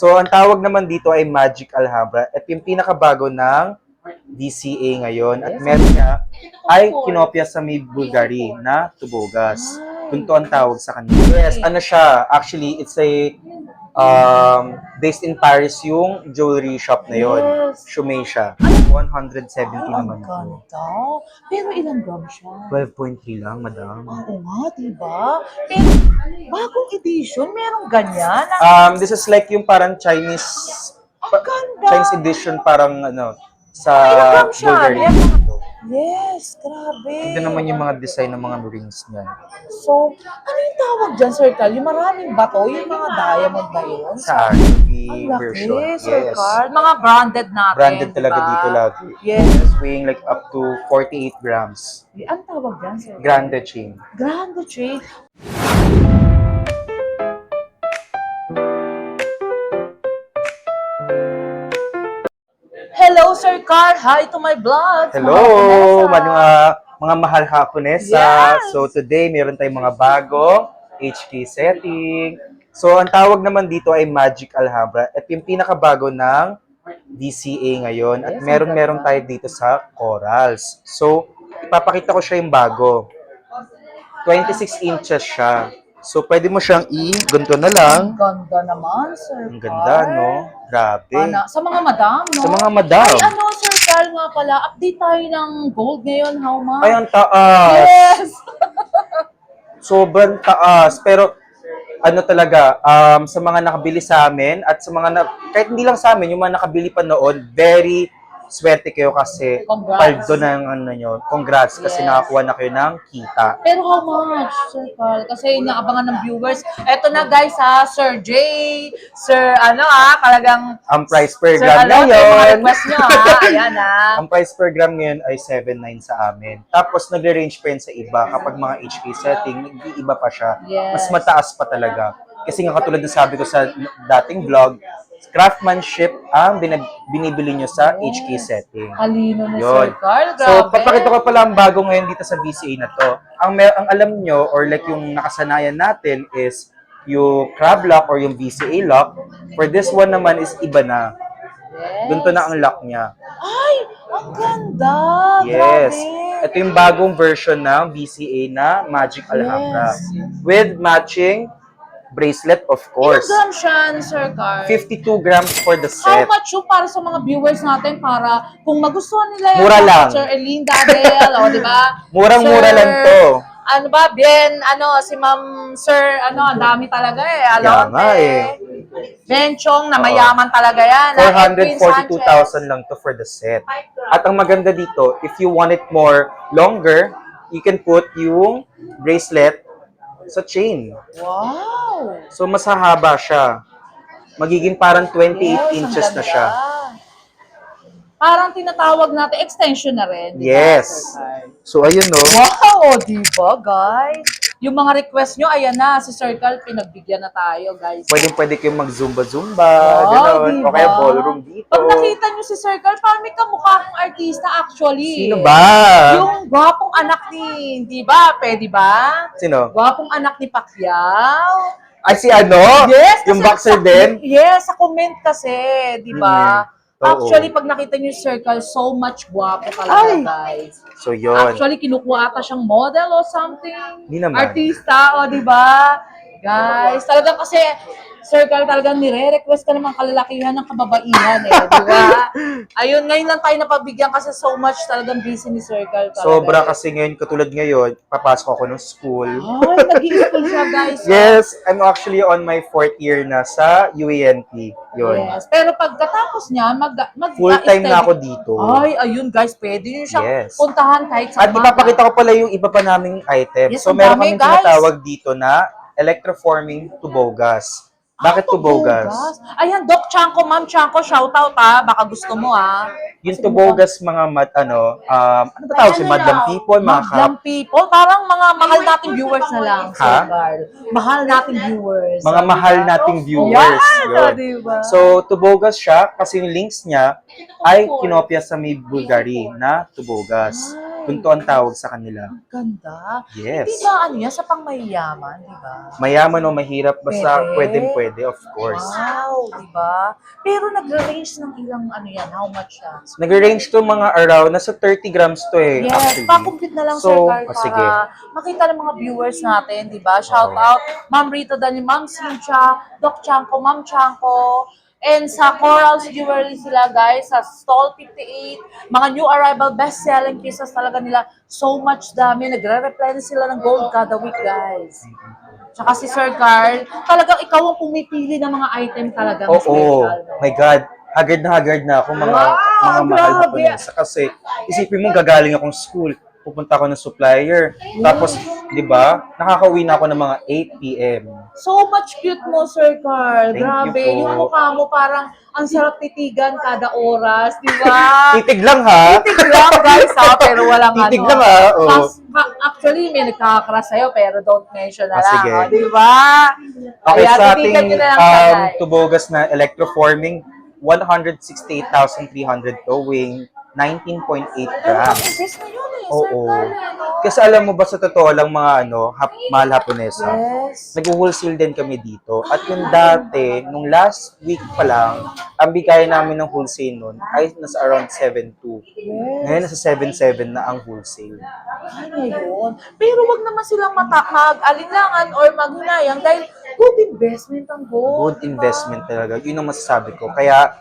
So, ang tawag naman dito ay Magic Alhambra. At yung pinakabago ng DCA ngayon. At meron niya ay kinopya sa may Bulgari na Tubogas. Punto ang tawag sa kanila. Yes, ano siya? Actually, it's a based in Paris yung jewelry shop na yon. Yes. Shumei siya. 170 naman po. Ganda. Pero ilang gram siya? 12.3 lang, madam. Oo nga, diba? Pero bagong edition, merong ganyan. This is like yung parang Chinese Ang ganda. Chinese edition parang ano sa Ilang gram siya? Bulgari. Yes, grabe. Ito naman yung mga design ng mga rings niya. So, ano yung tawag dyan, Sir Carl? Yung maraming bato, yung mga diamond ba yun? Sa RGB Ang laki, version. Sir Yes. Carl. Mga branded natin, Branded talaga diba? dito lagi. Yes. Weighing like up to 48 grams. Ang tawag dyan, Sir Carl? Grande chain. Grande chain. Hello, Sir Carl. Hi to my vlog. Hello, mga mahal Haponesa. Yes. So today meron tayong mga bago HK setting. So ang tawag naman dito ay Magic Alhambra. At yung pinakabago ng DCA ngayon. At Yes, meron tayo dito sa Corals. So ipapakita ko siya yung bago. 26 inches siya. So pwede mo siyang ganito na lang. Ang ganda naman, Sir Ang ganda, Carl. no? Grabe. Sa mga madam, no? Sa mga madam. Ay, ano, Sir Carl nga pala, update tayo ng gold ngayon. How much? Ay, ang taas. Yes! Sobrang taas. Pero, ano talaga, sa mga nakabili sa amin, at sa mga, kahit hindi lang sa amin, yung mga nakabili pa noon, very swerte kayo kasi Congrats. paldo ng ano nyo. Congrats kasi Yes. nakakuha na kayo ng kita. Pero how much, Sir Carl? Kasi inaabangan ng viewers. Eto na guys Sir J, Sir talagang Ang price per Sir gram Alon, yung mga ngayon, request nyo ayan ang price per gram ngayon ay 7.9 sa amin. Tapos nagre-range pa yun sa iba. Kapag mga HK setting, nag-iiba pa siya. Yes. Mas mataas pa talaga. Kasi nga katulad na sabi ko sa dating vlog, craftsmanship ang binibili nyo sa HK setting. Halino na Yun. Sir Carl, grabe. So, papakita ko pala ang bago ngayon dito sa BCA na to. Ang alam nyo, or like yung nakasanayan natin is yung crab lock or yung BCA lock. For this one naman is iba na. Yes. Doon to na ang lock niya. Ay, ang ganda. Yes. Grabe. Ito yung bagong version ng BCA na Magic Alhambra. Yes. With matching bracelet, of Ilang course. gram siya, Sir Carl? 52 grams for the How set. much yung para sa mga viewers natin para kung magustuhan nila yung Mura lang. Sir Eileen Dabel, o di ba? Murang-mura Sir, lang to. Ano ba, si Ma'am Sir, ang dami talaga Kaya nga eh. Benchong, na mayaman talaga yan. Edwin Sanchez. 442,000 lang to for the set. At ang maganda dito, if you want it more longer, you can put yung bracelet sa chain. Wow! So, mas hahaba siya. Magiging parang 28 Yes, ang inches na ganda. siya. Parang tinatawag natin extension na rin. di ba, Yes. Sir Carl? So, ayun no. Wow, di ba, guys? Yung mga request nyo, ayan na, si Sir Carl, pinagbigyan na tayo, guys. Pwede kayong mag-zumba-zumba, Wow, gano'n. diba? O kaya ballroom dito. Pag nakita nyo si Sir Carl, parang may kamukha kong artista actually. Sino ba? Yung gwapong anak ni, di ba? Pwede ba? Sino? Gwapong anak ni Pacquiao. Ay, si ano? Yes, Yung kasi boxer sa- din? Yes, sa comment kasi, di ba? Oo. Actually, pag nakita nyo si Sir Carl, so much gwapo talaga, Ay! guys. So, yun. Actually, kinukuha ata siyang model o something. Hindi naman. Artista, o di ba? Guys, talagang kasi, Sir Carl, talagang nire-request ka naman kalalakihan ng kababaihan eh, di ba? Ayun, ngayon lang tayo napabigyan kasi so much talagang busy ni Sir Carl talaga. Sobra eh. kasi ngayon, katulad ngayon, papasok ako ng school. Ay, nag-i-school siya, guys. Yes, I'm actually on my 4th year na sa UANP. Yun. Yes. Pero pagkatapos niya, Full-time na ako dito. Ay, ayun guys, pwede nyo siyang Yes. puntahan kahit sa At ipapakita ko pala yung iba pa naming item. Yes, So, ang meron dami, kaming guys. tinatawag dito na electroforming tubogas. Bakit tubogas? Ayan, Doc Chanko, Ma'am Chanko, shoutout baka gusto mo Yung tubogas, mga ano ba tawag si Madam People, mga Madam people, parang mga mahal nating viewers na lang, Sir Ha? Carl. Mahal nating viewers. mga mahal nating viewers. Yan, Yun. diba? So, tubogas siya kasi yung links niya ay kinopya sa may Bulgari na tubogas. Punto ang tawag sa kanila. Ang ganda. Yes. Hindi ba ano yan sa pangmayayaman, di ba? Mayaman o mahirap, basta Pwede. pwede, of course. Wow, di ba? Pero nag-range ng ilang ano yan, how much yan? Nag-range to mga around, nasa 30 grams to eh, Yes, actually. pa-complete na lang, So, Sir Carl, para sige. makita ng mga viewers natin, di ba? Shout out, Ma'am Rita Dani, Ma'am Cynthia, Doc Chanko, Ma'am Chanko, and sa Corals Jewelry sila, guys, sa Stall 58, mga new arrival, best-selling pieces talaga nila. So much dami, nagre-reply na sila ng gold kada week, guys. Tsaka si Sir Carl, talagang ikaw ang pumipili ng mga item talaga Oo, special. No? my God. Haggard na ako mga Wow, mahal na grabe. punesa. Kasi isipin mo, gagaling akong school, pupunta ako ng supplier. Tapos, di ba, nakakauwi na ako ng mga 8 p.m. So much cute mo, Sir Carl. Thank Grabe. you po. Yung mukha mo parang ang sarap titigan kada oras, di ba? Titig lang ha. Titig lang, guys, ha? Pero walang Titig ano. lang, ha? Oo. Actually, may nagkakakras sa'yo, pero don't mention na lang, sige. ha? Di ba? Okay, Kaya sa titigan ating nyo na lang tagay. tubogas na electroforming, 168,300 to, weighing 19.8 Pero grams. mag-invest na yun eh, Sir Oo. Carl. Ano? Kasi alam mo ba sa totoo lang mga mahal Haponesa, Yes. nag-wholesale din kami dito. At yung dati, nung last week pa lang, ang bigay namin ng wholesale nun ay nasa around 7.2. Yes. Ngayon nasa 7.7 na ang wholesale. Ay, ngayon. Pero wag naman silang mag-alinlangan or maghinayang dahil good investment ang gold. Good investment talaga. Yun ang masasabi ko. Kaya,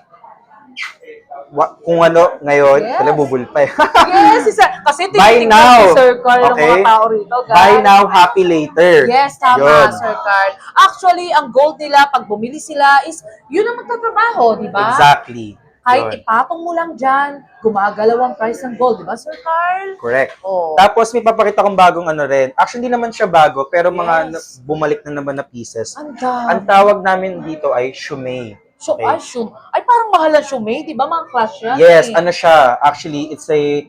kung ano ngayon, Yes. talaga bubul pa eh. Yes, kasi Buy tinitingnan now. si Sir Carl ng Okay? mga tao rito, guys. Buy now, happy later. Yes, tama, Yun. Sir Carl. Actually, ang gold nila, pag bumili sila, is yun ang magtatrabaho, di ba? Exactly. Kahit Yun. ipatong mo lang dyan, gumagalaw ang price ng gold, di ba, Sir Carl? Correct. Oh. Tapos may papakita kong bagong ano rin. Actually, hindi naman siya bago, pero mga Yes. bumalik na naman na pieces. Ang Ang dami. tawag namin dito ay shumei. So, Okay. ay, parang mahal ang shumei, di ba? Mga class yan. Yes, eh. ano siya. Actually, it's a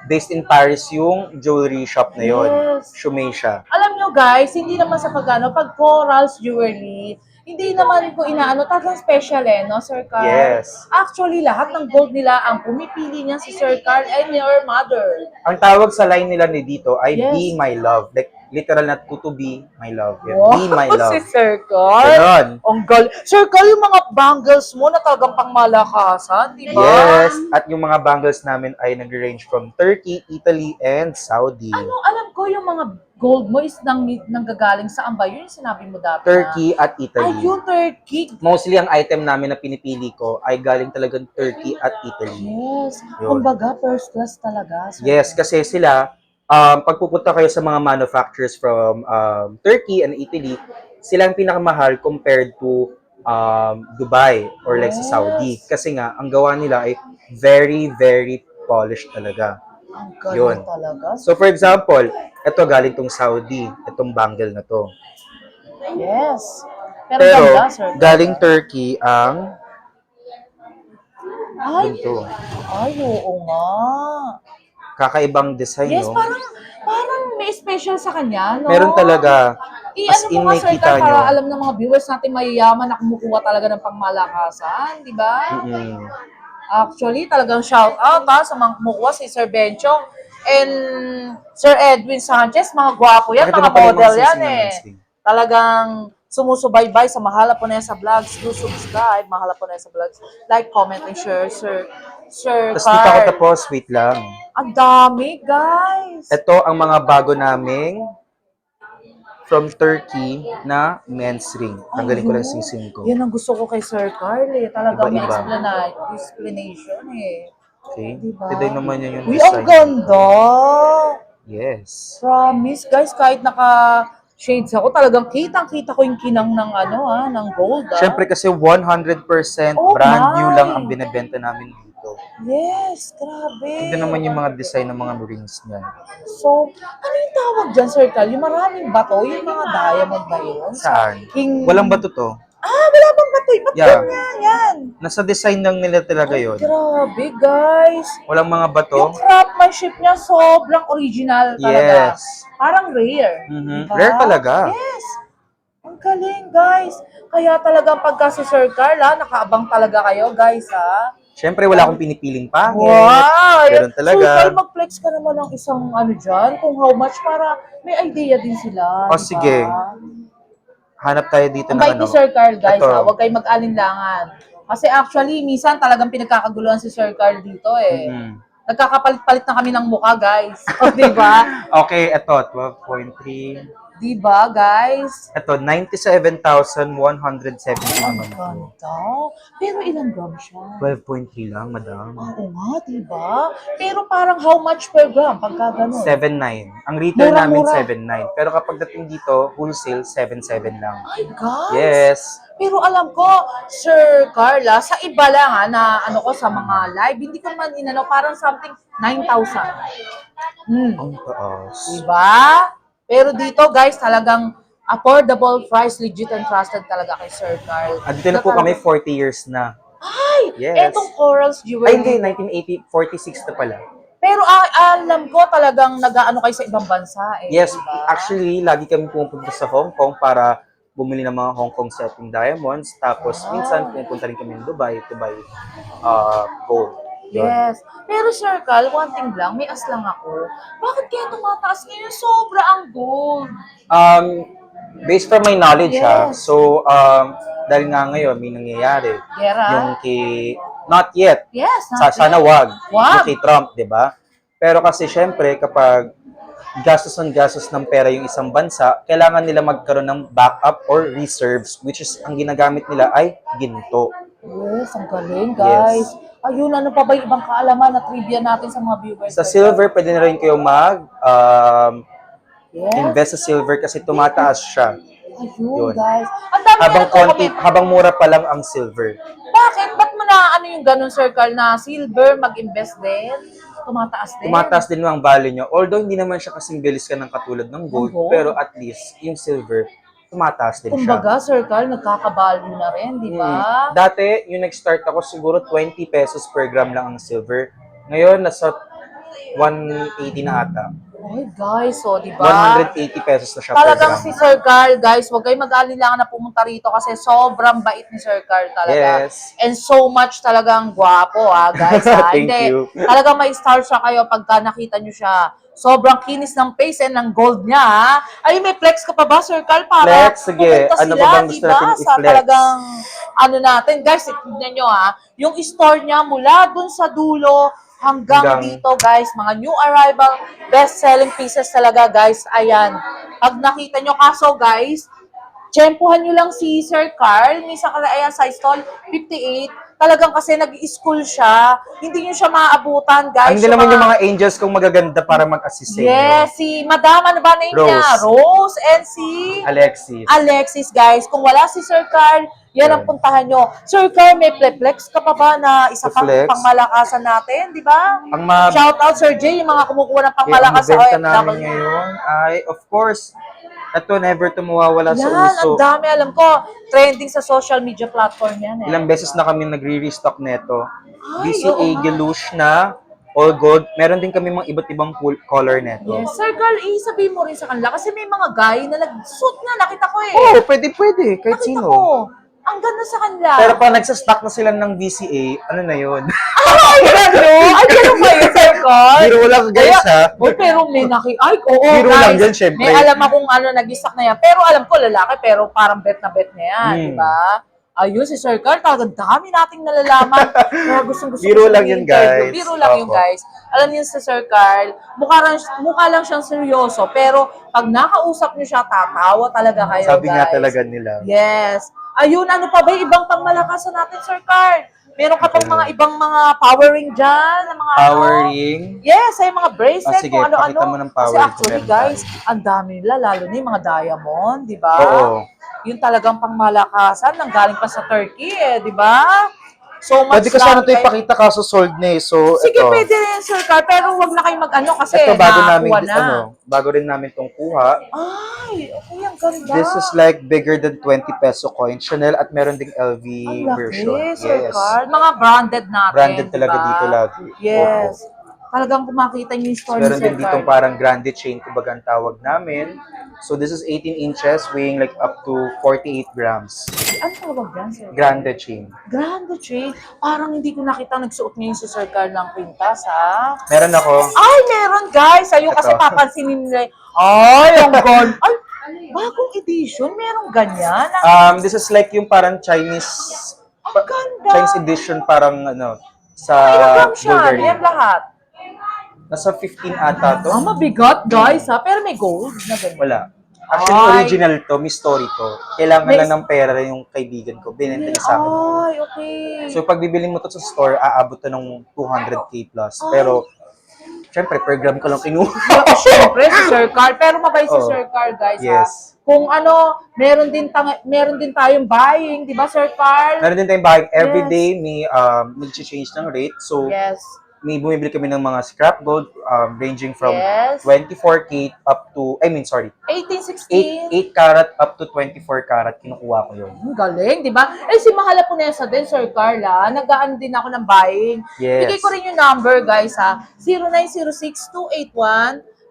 based in Paris yung jewelry shop na yon. Yes. Shumei siya. Alam nyo guys, hindi naman sa pag Corals Jewelry, hindi naman ko inaano, talagang special eh, no, Sir Carl? Yes. Actually, lahat ng gold nila, ang pumipili niya si Sir Carl and your mother. Ang tawag sa line nila ni dito ay Yes. Be My Love. Like, literal na to be my love. Yan. Wow, Be My Love. si Sir Carl. Ganon. Ang gal. Sir Carl, yung mga bangles mo na talagang pangmalakasan, di ba? Yes. At yung mga bangles namin ay nag-range from Turkey, Italy, and Saudi. Ano, alam ko yung mga gold mo is nanggagaling sa ba? Yun yung sinabi mo dati. Turkey at Na, Italy. ay, yung Turkey. Mostly ang item namin na pinipili ko ay galing talagang Turkey at Italy. Yes. Yun. Kumbaga, first class talaga. Sir Yes, Carl. kasi sila, pag pupunta kayo sa mga manufacturers from Turkey and Italy, sila ang pinakamahal compared to Dubai or like sa Yes. Saudi. Kasi nga, ang gawa nila ay very, very polished talaga. Ang galing Yun. talaga. So for example, ito galing tong Saudi, itong bangle na to. Yes. Pero, Pero ganda, Sir Carl. galing Turkey ang Ay, ganito. ay, oo nga. Kakaibang design, Yes, no? parang may special sa kanya, no? Meron talaga. As I-ano in, mo nga, may Sir kita Carl, para nyo. alam ng mga viewers natin mayayaman na kumukuha talaga ng pangmalakasan, di ba? Mm-mm. Actually, talagang shout out sa mga kumukuha si Sir Benchong and Sir Edwin Sanchez, mga gwapo yan, Nakita mga mo pa yung model mga yan sisig ng eh. wrestling. Talagang sumusubaybay sa Mahala po na sa vlogs. Do subscribe, Mahala po na sa vlogs. Like, comment, and share, Sir Tapos di pa ako Carl. tapos, wait lang. Ang dami, guys. Ito ang mga bago naming from Turkey na men's ring. Tanggalin ko lang yung sing-sing ko. Yan ang gusto ko kay Sir Carl eh. Talagang may Iba-iba. explanation eh. Okay? Diba? Today naman yun yung Uy, design. ang ganda! Yes. Promise, guys, kahit naka-shades ako, talagang kitang-kita ko yung kinang ng ng gold, Siyempre kasi 100% Oh brand new my! lang ang binebenta namin dito. Yes, grabe. Ito naman yung mga design ng mga rings niya. So, ano yung tawag dyan, Sir Carl? Yung maraming bato, yung mga diamond ba yun? Saan? King... Walang bato to. Wala bang bato? Bato Yeah. niya, yan. Nasa design lang nila talaga yon. Grabe, guys. Walang mga bato. Yung craftsmanship niya, sobrang original talaga. Yes. Parang rare. Mhm. Diba? Rare talaga. Yes. Ang galing, guys. Kaya talagang pagka si Sir Carl, nakaabang talaga kayo, guys, ha? Siyempre, wala akong pinipiling pangit. Wow! Ganun talaga. Sir Carl, mag-flex ka naman ng isang ano dyan, kung how much para may idea din sila. O, di ba? sige. Hanap tayo dito Ang ng bait ano. ni Sir Carl, guys, Ito. ha? Huwag kayong mag-alinlangan. Kasi actually, minsan talagang pinagkakaguluhan si Sir Carl dito eh. Mm. Nagkakapalit-palit na kami ng mukha, guys. O, di ba? Okay, ito, 12.3. Di ba, guys? Ito, 97,170 naman ito. Ganda. Pero ilang gram siya? 12.3 lang, madam. Oo nga, di ba? Pero parang how much per gram pagka ganun? 7.9. Ang retail namin, Mura-mura. 7.9. Pero kapag dating dito, wholesale, 7.7 lang. My God! Yes. Pero alam ko, Sir Carla, sa iba lang na ano ko sa mga live, hindi ko man inano, parang something 9,000. Ang taas. Diba? Pero dito guys, talagang affordable price, legit and trusted talaga kay Sir Carl. At dito na po kami, 40 years na. Ay! Yes. Etong Corals Jewelry. Ay, hindi, 1980, 46 na pala. Pero alam ko talagang nag-ano kayo sa ibang bansa eh. Yes, diba? actually, lagi kami pumunta sa Hong Kong para bumili ng mga Hong Kong setting diamonds. Tapos, minsan, pumunta rin kami ng Dubai to buy gold. Yun. Yes. Pero Sir Carl, one thing lang, may aslang ako. Bakit kaya tumataas ngayon? Sobra ang gold. Based from my knowledge, ha, Yes. so, dahil nga ngayon, may nangyayari. Gera? Yung kay, not yet, Yes. sana wag, Wag. yung kay Trump, di ba? Pero kasi syempre, kapag gastos ng pera yung isang bansa, kailangan nila magkaroon ng backup or reserves, which is, ang ginagamit nila ay ginto. Yes, ang galing, guys. Ayun, ano pa ba yung ibang kaalaman na trivia natin sa mga viewers? Sa silver, pwede na rin kayo Yes. invest sa silver kasi tumataas siya. Ayun, Yun. guys. Ang dami Habang mura pa lang ang silver. Bakit? Ba't mo na ano yung ganun, Sir Carl, na silver mag-invest din? Tumataas din? Tumataas din ang value niya. Although hindi naman siya kasing bilis ka ng katulad ng gold, gold? pero at least yung silver, tumataas din siya. Kumbaga, Sir Carl, nagkakabalyo na rin, di ba? Dati, yung nag-start ako, siguro 20 pesos per gram lang ang silver. Ngayon, nasa 180 na ata. Ay, guys, so, di ba? 180 pesos na siya per Talagang gram. si Sir Carl, guys, huwag kayong mag-alinlangan na pumunta rito kasi sobrang bait ni Sir Carl talaga. Yes. And so much talagang gwapo, guys. Thank Hindi, you. talagang may star siya kayo pagka nakita nyo siya. Sobrang kinis ng face and ng gold niya, ha? Ay, may flex ka pa ba, Sir Carl? Para Flex, sige. pumunta Ano sila, ba bang gusto diba? natin Sa i-flex? talagang, ano natin. Guys, tignan nyo, ha? Yung store niya mula dun sa dulo hanggang dito, guys. Mga new arrival, best-selling pieces talaga, guys. Ayan. Pag nakita nyo, kaso, guys, tsempuhan nyo lang si Sir Carl. Minsan kasi, ayan, sa stall, 58. Talagang kasi nag-school siya. Hindi nyo siya maaabutan, guys. Hindi naman yung mga angels kong magaganda para mag-assist sa inyo. Yes, si Madam, ano ba name niya? Rose and si Alexis. Alexis, guys. Kung wala si Sir Carl, yan ang puntahan nyo. Sir Carl, may flex ka pa ba na isa pang Flex? pangmalakasan natin, di ba? Ang Shout out, Sir Jay, yung mga kumukuha ng ang pangmalakas sa mabenta namin OFW. ngayon ay, of course, ito never to mawawala sa Yan, uso. ang dami. Alam ko, trending sa social media platform yan. Ilang beses na kami nagre-restock neto. Ay, DCA oo nga. Galush na all gold. Meron din kami mga iba't ibang color neto. Yes, Sir Carl, sabihin mo rin sa kanila kasi may mga guy na nag-suit na, nakita ko eh. Oo, pwede. Kahit Nakita sino. ko. Ang ganda sa kanila. Pero pag nagsastock na sila ng DCA, ano na yun? Ay, ganun ba yun, Sir Carl? Biro lang guys ha. Uy, pero may ay, oo, Biro guys. lang yan, syempre. May alam akong ano, nag-isak na yan. Pero alam ko, lalaki, pero parang bet na bet na yan, di ba? Ayun, si Sir Carl, talagang dami nating nalalaman. Kaya gustong Biro ko lang siyang yun, i-interview. guys. Biro lang yun, Opo. guys. Alam niyo si Sir Carl, mukha lang siyang seryoso, pero pag nakausap niyo siya, tatawa talaga kayo, Sabi guys. nga talaga nila. Yes. Ayun, ano pa ba yung ibang pangmalakasan natin, Sir Carl? Meron ka pang mga ibang mga powering dyan, na mga Power ano? ring. Yes, ay mga bracelet, Sige, kung ano-ano. pakita mo ng power Kasi ring actually, meron guys, tayo. ang dami nila, lalo na yung mga diamond, di ba? Oo. Yung talagang pangmalakasan, nang galing pa sa Turkey, di ba? So much Pwede ko sana ito lang, ipakita kaso sold na eh. So, Sige, ito. pwede rin, Sir Carl, pero wag na kayo mag-ano kasi Ito, nakakuha na. bago rin namin itong kuha. Ay, okay, ang ganda. This is like bigger than 20 peso coin. Chanel at meron ding LV Ang laki, version. Sir Yes. Carl. Mga branded natin, Branded talaga diba? dito lagi. Yes. Opo. Talagang kung makita niyo yung store Meron ni Sir din ditong Carl. parang grande chain, kumbaga ang tawag namin. So this is 18 inches, weighing like up to 48 grams. Ano tawag yan, Sir? Grande chain. Grande chain. Parang hindi ko nakita nagsuot ngayon si Sir Carl ng kwintas, ha? Meron ako. Ay, meron, guys. Ayun kasi Ito. papansinin nila. Ay, ang ganda. Ay, bagong edition. Meron ganyan. This is like yung parang Chinese Ang ganda. Chinese edition parang ano sa Ilang grams siya? Bulgari. Yan lahat. Nasa 15 ata to. Mabigat, guys, ha? Pero may gold na ganyan. Wala. Actually, Ay. original to, may story to. Kailangan May- lang ng pera yung kaibigan ko. Binenta niya sa akin. Ay, okay. So, pag bibili mo to sa store, aabot to ng 200k plus. Ay. Pero, syempre, per gram ko lang kinuha. Siyempre, si Sir Carl. Pero mabait si Oh. Sir Carl, guys, Yes. ha? Kung ano, meron din tayong buying, di ba, Sir Carl? Meron din tayong buying every Yes. day, may nag-change ng rate. So, Yes. may bumibili kami ng mga scrap gold ranging from Yes. 24K up to, 18, 16. 8 karat up to 24 karat, kinukuha ko yun. Ang galing, di ba? Eh, si Mahala Punesa din, Sir Carla. Nag-aan din ako ng buying. Yes. Bigay ko rin yung number, guys, ha?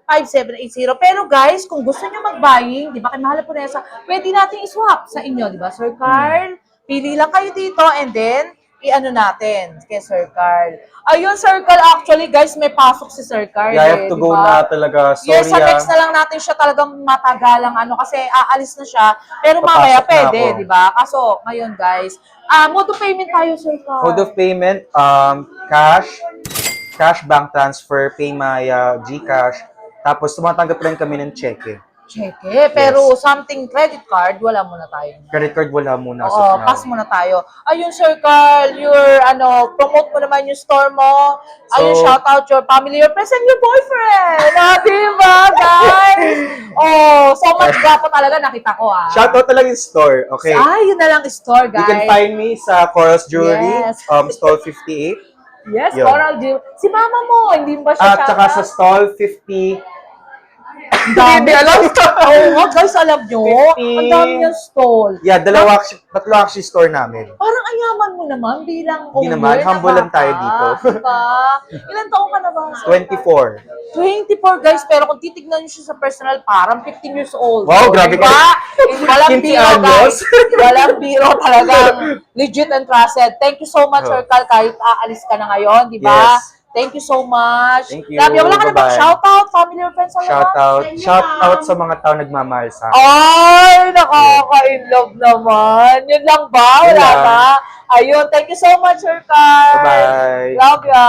0906-281-5780. Pero, guys, kung gusto nyo mag-buying, di ba, kay Mahala Punesa, pwede natin i-swap sa inyo, di ba, Sir Carl? Pili lang kayo dito and then, i-ano natin kay Sir Carl. Ayun, Sir Carl, actually, guys, may pasok si Sir Carl. I have to di go ba? na talaga. Sorry, Yes, sa next na lang natin siya talagang matagalang kasi aalis na siya. Pero Papasok mamaya na pwede, ako. di ba? Kaso, ngayon guys, mode of payment tayo, Sir Carl. Mode of payment, cash bank transfer, Paymaya, GCash. Tapos tumatanggap rin kami ng cheque. Cheque. Pero something credit card, wala muna tayo. Credit card wala muna. as Oo, of now. pass muna tayo. Ayun, Sir Carl, promote mo naman yung store mo. Ayun, So- shout out your family, your friends, and your boyfriend. Diba, guys? Oh, so much gwapo talaga, nakita ko, Shoutout na lang yung store, okay? Yun na lang store, guys. You can find me sa Corals Jewelry, Yes. stall 58. Yes, Yun. Coral Jill. Si mama mo, hindi ba siya At saka sa stall 50. Hindi alam. Oo nga, guys, alam nyo. 50. Ang dami niyang stall. Yeah, tatlo actually store namin. Parang ayaman mo naman bilang Hindi owner naman, na humble lang bata, tayo dito. Diba? Ilan taong ka na ba? 24. 24, guys. Pero kung titignan niyo siya sa personal, parang 15 years old. Wow, grabe diba? Walang 15 biro, anyos. guys. Walang biro talagang legit and trusted. Thank you so much, Oh. Sir Carl, kahit aalis ka na ngayon, di ba? Yes. Thank you so much. Thank you. Love you. Wala ka na bang Bye-bye. shoutout, family or friends? Wala ba? Shoutout sa mga tao nagmamahal sa akin. Ay, nakaka-inlove naman. Yun lang ba? Yun Wala lang. ba? Ayun, thank you so much, Sir Carl. Bye-bye. Love ya.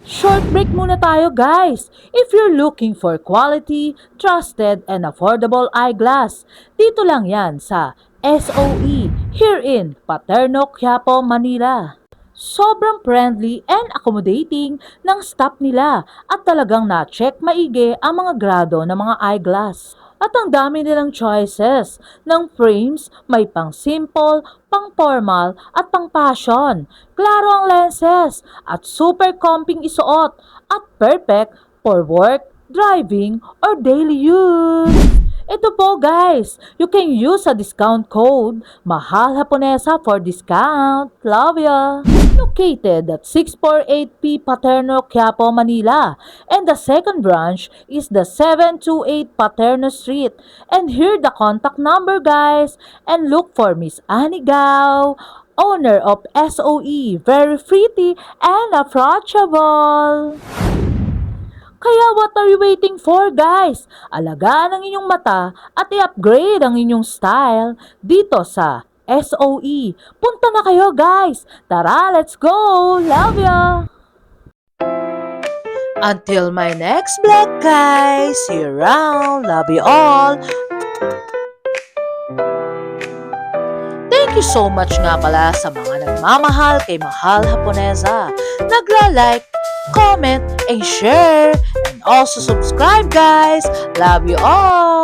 Short break muna tayo, guys. If you're looking for quality, trusted, and affordable eyeglass, dito lang yan sa SOE here in Paterno, Quiapo, Manila. Sobrang friendly and accommodating ng staff nila at talagang na-check maigi ang mga grado ng mga eyeglass. At ang dami nilang choices ng frames, may pang simple, pang formal at pang fashion. Klaro ang lenses at super comping isuot at perfect for work, driving, or daily use. Ito po, guys, you can use a discount code Mahal Haponesa for discount. Love ya! Located at 648P Paterno, Quiapo, Manila. And the second branch is the 728 Paterno Street. And here the contact number, guys. And look for Miss Annie Gao, owner of SOE. Very pretty and approachable. Kaya what are you waiting for, guys? Alagaan ang inyong mata at i-upgrade ang inyong style dito sa SOE. Punta na kayo, guys! Tara, let's go! Love ya! Until my next vlog, guys! See you around! Love you all! Thank you so much nga pala sa mga nagmamahal kay Mahal Haponesa. Nagla-like, comment, and share. And also subscribe, guys. Love you all.